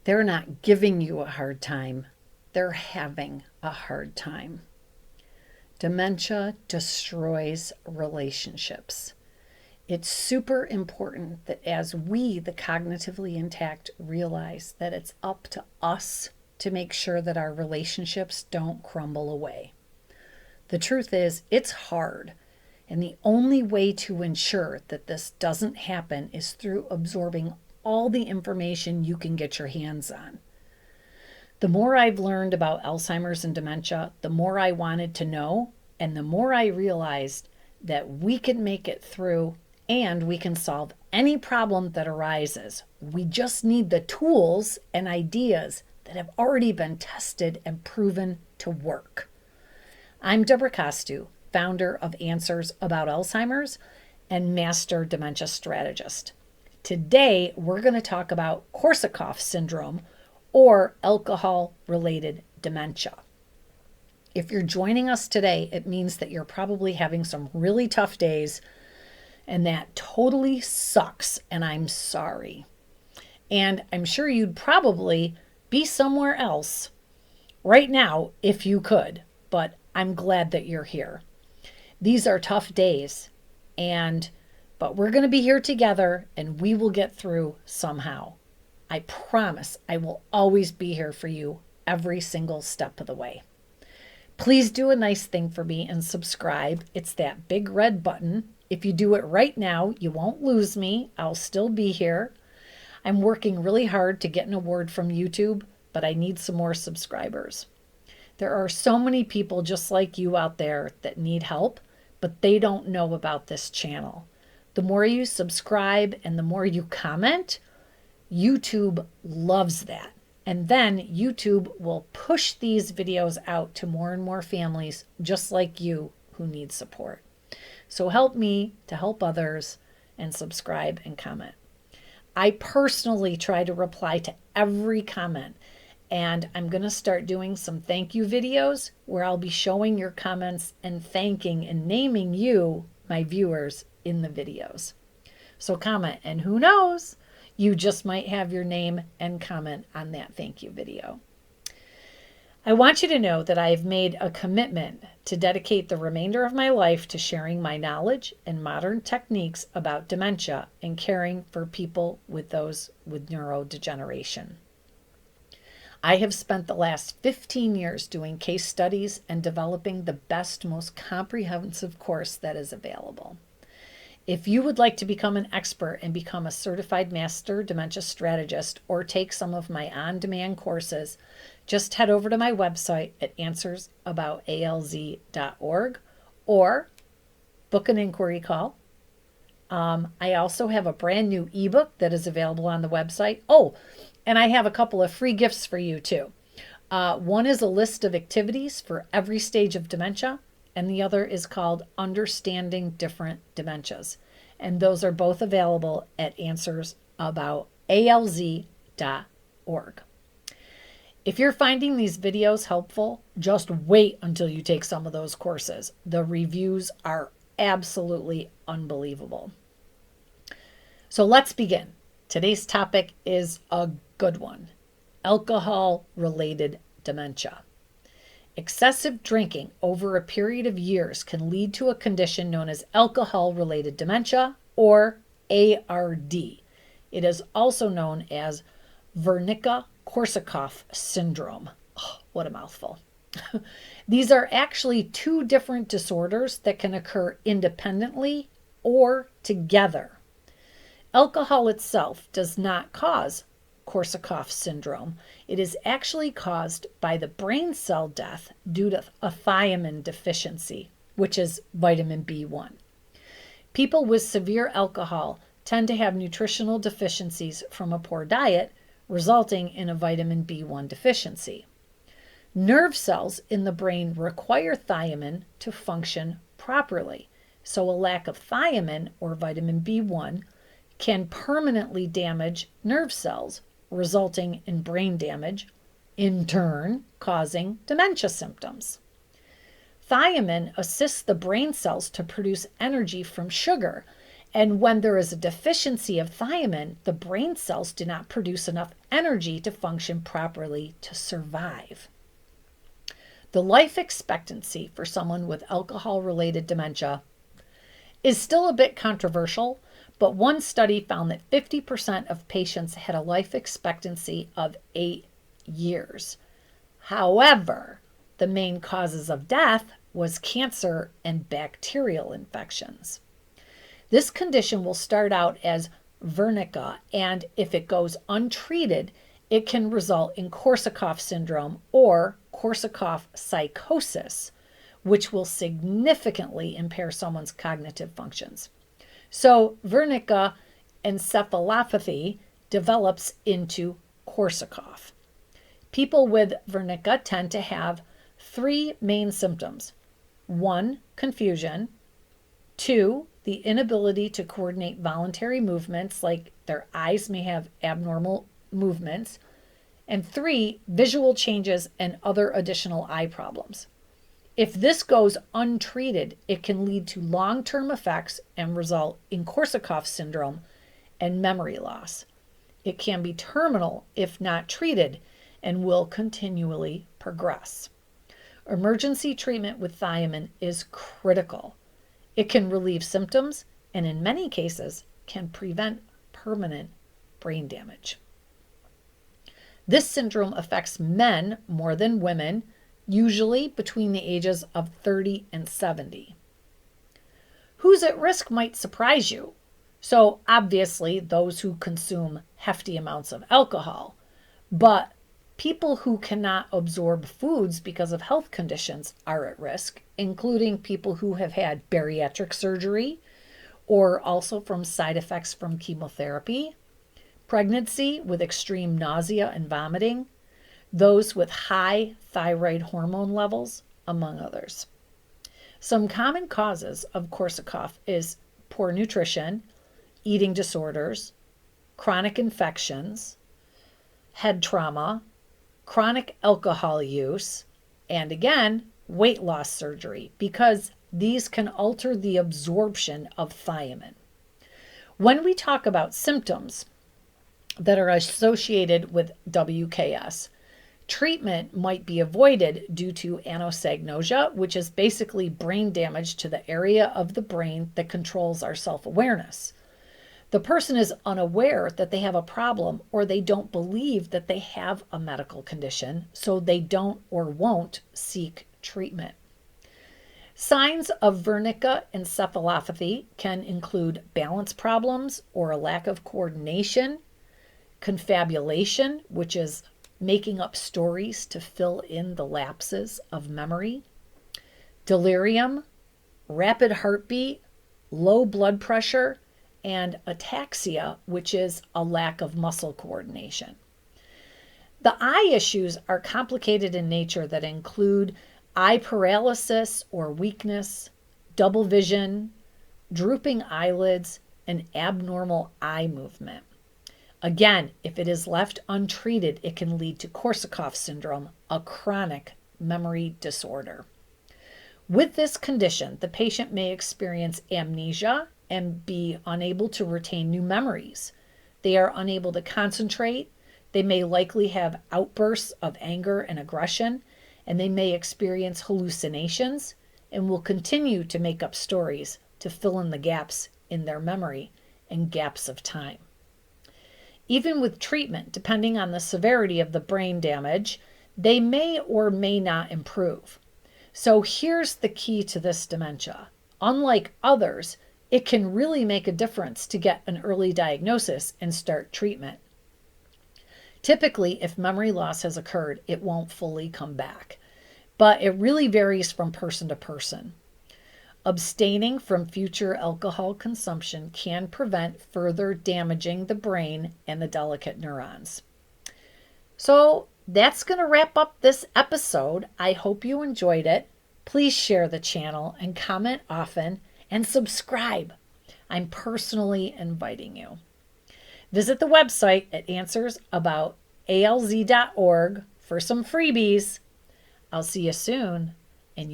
They're not giving you a hard time, they're having a hard time. Dementia destroys relationships. It's super important that as we, the cognitively intact, realize that it's up to us to make sure that our relationships don't crumble away. The truth is, it's hard. And the only way to ensure that this doesn't happen is through absorbing all the information you can get your hands on. The more I've learned about Alzheimer's and dementia, the more I wanted to know, and the more I realized that we can make it through and we can solve any problem that arises. We just need the tools and ideas that have already been tested and proven to work. I'm Debra, founder of Answers About Alzheimer's and master dementia strategist. Today, we're going to talk about Korsakoff syndrome or alcohol-related dementia. If you're joining us today, it means that you're probably having some really tough days, and that totally sucks, and I'm sorry. And I'm sure you'd probably be somewhere else right now if you could, but I'm glad that you're here. These are tough days, but we're going to be here together and we will get through somehow. I promise I will always be here for you every single step of the way. Please do a nice thing for me and subscribe. It's that big red button. If you do it right now, you won't lose me. I'll still be here. I'm working really hard to get an award from YouTube, but I need some more subscribers. There are so many people just like you out there that need help, but they don't know about this channel. The more you subscribe and the more you comment, YouTube loves that. And then YouTube will push these videos out to more and more families just like you who need support. So help me to help others and subscribe and comment. I personally try to reply to every comment, and I'm going to start doing some thank you videos where I'll be showing your comments and thanking and naming you, my viewers, in the videos. So comment, and who knows, you just might have your name and comment on that thank you video. I want you to know that I have made a commitment to dedicate the remainder of my life to sharing my knowledge and modern techniques about dementia and caring for people with those with neurodegeneration. I have spent the last 15 years doing case studies and developing the best, most comprehensive course that is available. If you would like to become an expert and become a certified master dementia strategist or take some of my on-demand courses, just head over to my website at answersaboutalz.org or book an inquiry call. I also have a brand new ebook that is available on the website. Oh, and I have a couple of free gifts for you too. One is a list of activities for every stage of dementia, and the other is called Understanding Different Dementias. And those are both available at answersaboutalz.org. If you're finding these videos helpful, just wait until you take some of those courses. The reviews are absolutely unbelievable. So let's begin. Today's topic is a good one: alcohol-related dementia. Excessive drinking over a period of years can lead to a condition known as alcohol-related dementia, or ARD. It is also known as Wernicke-Korsakoff syndrome. Oh, what a mouthful. These are actually two different disorders that can occur independently or together. Alcohol itself does not cause Korsakoff syndrome. It is actually caused by the brain cell death due to a thiamine deficiency, which is vitamin B1. People with severe alcohol tend to have nutritional deficiencies from a poor diet, resulting in a vitamin B1 deficiency. Nerve cells in the brain require thiamine to function properly, so a lack of thiamine or vitamin B1 can permanently damage nerve cells, resulting in brain damage, in turn causing dementia symptoms. Thiamine assists the brain cells to produce energy from sugar, And when there is a deficiency of thiamine, the brain cells do not produce enough energy to function properly to survive. The life expectancy for someone with alcohol-related dementia is still a bit controversial, but one study found that 50% of patients had a life expectancy of 8 years. However, the main causes of death was cancer and bacterial infections. This condition will start out as Wernicke, and if it goes untreated, it can result in Korsakoff syndrome or Korsakoff psychosis, which will significantly impair someone's cognitive functions. So Wernicke encephalopathy develops into Korsakoff. People with Wernicke tend to have 3 main symptoms. 1, confusion. 2, the inability to coordinate voluntary movements, like their eyes may have abnormal movements. And 3, visual changes and other additional eye problems. If this goes untreated, it can lead to long-term effects and result in Korsakoff syndrome and memory loss. It can be terminal if not treated and will continually progress. Emergency treatment with thiamine is critical. It can relieve symptoms and in many cases can prevent permanent brain damage. This syndrome affects men more than women, usually between the ages of 30 and 70. Who's at risk might surprise you. So obviously those who consume hefty amounts of alcohol, but people who cannot absorb foods because of health conditions are at risk, including people who have had bariatric surgery or also from side effects from chemotherapy, pregnancy with extreme nausea and vomiting, those with high thyroid hormone levels, among others. Some common causes of Korsakoff is poor nutrition, eating disorders, chronic infections, head trauma, chronic alcohol use, and again, weight loss surgery, because these can alter the absorption of thiamine. When we talk about symptoms that are associated with WKS, treatment might be avoided due to anosognosia, which is basically brain damage to the area of the brain that controls our self-awareness. The person is unaware that they have a problem, or they don't believe that they have a medical condition, so they don't or won't seek treatment. Signs of Wernicke encephalopathy can include balance problems or a lack of coordination, confabulation, which is making up stories to fill in the lapses of memory, delirium, rapid heartbeat, low blood pressure, and ataxia, which is a lack of muscle coordination. The eye issues are complicated in nature that include eye paralysis or weakness, double vision, drooping eyelids, and abnormal eye movement. Again, if it is left untreated, it can lead to Korsakoff syndrome, a chronic memory disorder. With this condition, the patient may experience amnesia and be unable to retain new memories. They are unable to concentrate. They may likely have outbursts of anger and aggression, and they may experience hallucinations and will continue to make up stories to fill in the gaps in their memory and gaps of time. Even with treatment, depending on the severity of the brain damage, they may or may not improve. So here's the key to this dementia. Unlike others, it can really make a difference to get an early diagnosis and start treatment. Typically, if memory loss has occurred, it won't fully come back, but it really varies from person to person. Abstaining from future alcohol consumption can prevent further damaging the brain and the delicate neurons. So that's going to wrap up this episode. I hope you enjoyed it. Please share the channel and comment often and subscribe. I'm personally inviting you. Visit the website at answersabout.alz.org for some freebies. I'll see you soon, and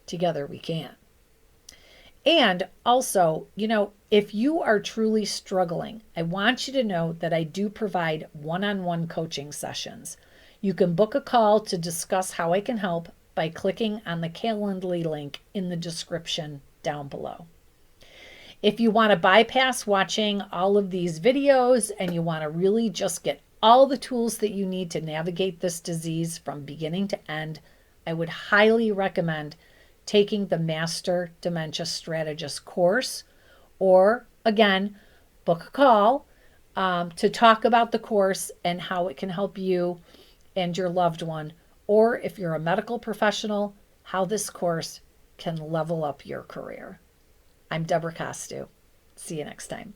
together we can. And also, if you are truly struggling, I want you to know that I do provide one-on-one coaching sessions. You can book a call to discuss how I can help by clicking on the Calendly link in the description down below. If you want to bypass watching all of these videos and you want to really just get all the tools that you need to navigate this disease from beginning to end, I would highly recommend taking the Master Dementia Strategist course, or again, book a call to talk about the course and how it can help you and your loved one, or if you're a medical professional, how this course can level up your career. I'm Debra Costu. See you next time.